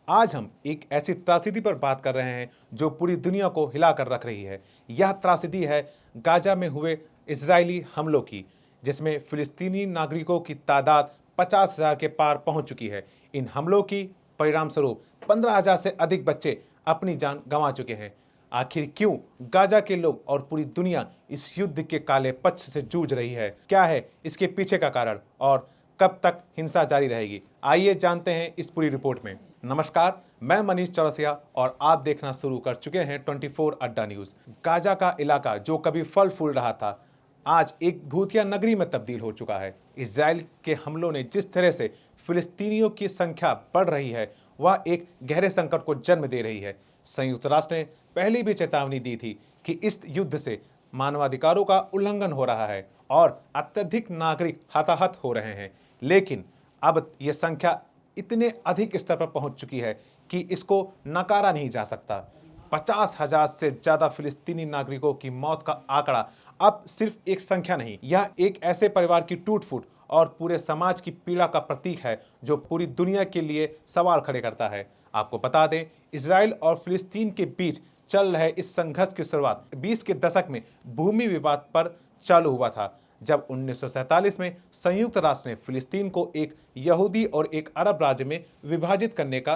आज हम एक ऐसी त्रासदी पर बात कर रहे हैं जो पूरी दुनिया को हिलाकर रख रही है। यह त्रासदी है गाजा में हुए इजरायली हमलों की, जिसमें फिलिस्तीनी नागरिकों की तादाद 50,000 के पार पहुंच चुकी है। इन हमलों की परिणाम स्वरूप 15,000 से अधिक बच्चे अपनी जान गंवा चुके हैं। आखिर क्यों गाजा के लोग और पूरी दुनिया इस युद्ध के काले पक्ष से जूझ रही है? क्या है इसके पीछे का कारण और कब तक हिंसा जारी रहेगी? आइए जानते हैं इस पूरी रिपोर्ट में। नमस्कार, मैं मनीष चौरसिया और आप देखना शुरू कर चुके हैं 24 अड्डा न्यूज। गाजा का इलाका जो कभी फल फूल रहा था, आज एक भूतिया नगरी में तब्दील हो चुका है। इजराइल के हमलों ने जिस तरह से फिलिस्तीनियों की संख्या बढ़ रही है, वह एक गहरे संकट को जन्म दे रही है। संयुक्त राष्ट्र ने पहले भी चेतावनी दी थी कि इस युद्ध से मानवाधिकारों का उल्लंघन हो रहा है और अत्यधिक नागरिक हताहत हो रहे हैं। लेकिन अब यह संख्या इतने अधिक स्तर पर पहुंच चुकी है कि इसको नकारा नहीं जा सकता। 50,000 से ज्यादा फिलिस्तीनी नागरिकों की मौत का आंकड़ा अब सिर्फ एक संख्या नहीं, यह एक ऐसे परिवार की टूट फूट और पूरे समाज की पीड़ा का प्रतीक है जो पूरी दुनिया के लिए सवाल खड़े करता है। आपको बता दें, इजराइल और फिलिस्तीन के बीच चल रहे इस संघर्ष की शुरुआत 20 के दशक में भूमि विवाद पर चालू हुआ था, जब 1947 में संयुक्त राष्ट्र ने फिलिस्तीन को एक यहूदी और एक अरब राज्य में विभाजित करने का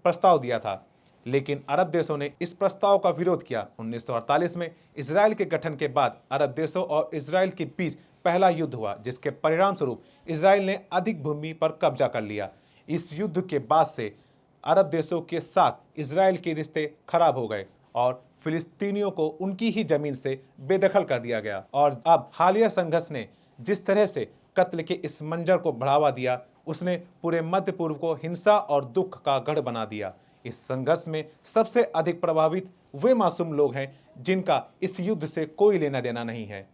प्रस्ताव दिया था। लेकिन अरब देशों ने इस प्रस्ताव का विरोध किया। 1948 में इजराइल के गठन के बाद अरब देशों और इजराइल के बीच पहला युद्ध हुआ, जिसके परिणाम स्वरूप इजराइल ने अधिक भूमि पर कब्जा कर लिया। इस युद्ध के बाद से अरब देशों के साथ इजराइल के रिश्ते खराब हो गए और फिलिस्तीनियों को उनकी ही जमीन से बेदखल कर दिया गया। और अब हालिया संघर्ष ने जिस तरह से कत्ल के इस मंजर को बढ़ावा दिया, उसने पूरे मध्य पूर्व को हिंसा और दुख का गढ़ बना दिया। इस संघर्ष में सबसे अधिक प्रभावित वे मासूम लोग हैं जिनका इस युद्ध से कोई लेना देना नहीं है।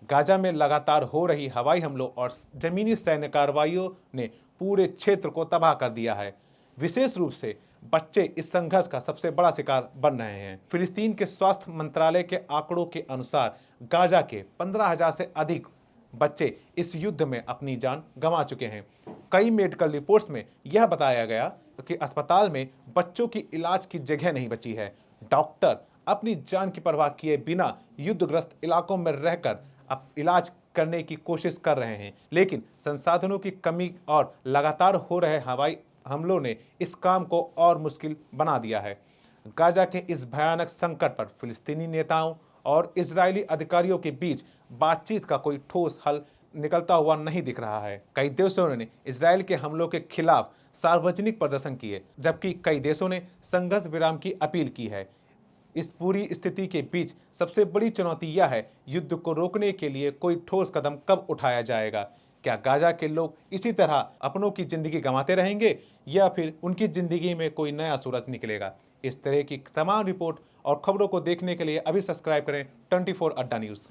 गाजा में लगातार हो रही हवाई हमलों और जमीनी सैन्य कार्रवाइयों ने पूरे क्षेत्र को तबाह कर दिया है। विशेष रूप से बच्चे इस संघर्ष का सबसे बड़ा शिकार बन रहे हैं। फिलिस्तीन के स्वास्थ्य मंत्रालय के आंकड़ों के अनुसार गाजा के 15,000 से अधिक बच्चे इस युद्ध में अपनी जान गंवा चुके हैं। कई मेडिकल रिपोर्ट्स में यह बताया गया कि अस्पताल में बच्चों की इलाज की जगह नहीं बची है। डॉक्टर अपनी जान की परवाह किए बिना युद्धग्रस्त इलाकों में रहकर अब इलाज करने की कोशिश कर रहे हैं, लेकिन संसाधनों की कमी और लगातार हो रहे हवाई हमलों ने इस काम को और मुश्किल बना दिया है। गाजा के इस भयानक संकट पर फिलिस्तीनी नेताओं और इजरायली अधिकारियों के बीच बातचीत का कोई ठोस हल निकलता हुआ नहीं दिख रहा है। कई देशों ने इजरायल के हमलों के खिलाफ सार्वजनिक प्रदर्शन किए, जबकि कई देशों ने संघर्ष विराम की अपील की है। इस पूरी स्थिति के बीच सबसे बड़ी चुनौती यह है, युद्ध को रोकने के लिए कोई ठोस कदम कब उठाया जाएगा। क्या गाजा के लोग इसी तरह अपनों की जिंदगी गंवाते रहेंगे या फिर उनकी जिंदगी में कोई नया सूरज निकलेगा? इस तरह की तमाम रिपोर्ट और खबरों को देखने के लिए अभी सब्सक्राइब करें 24 अड्डा न्यूज़।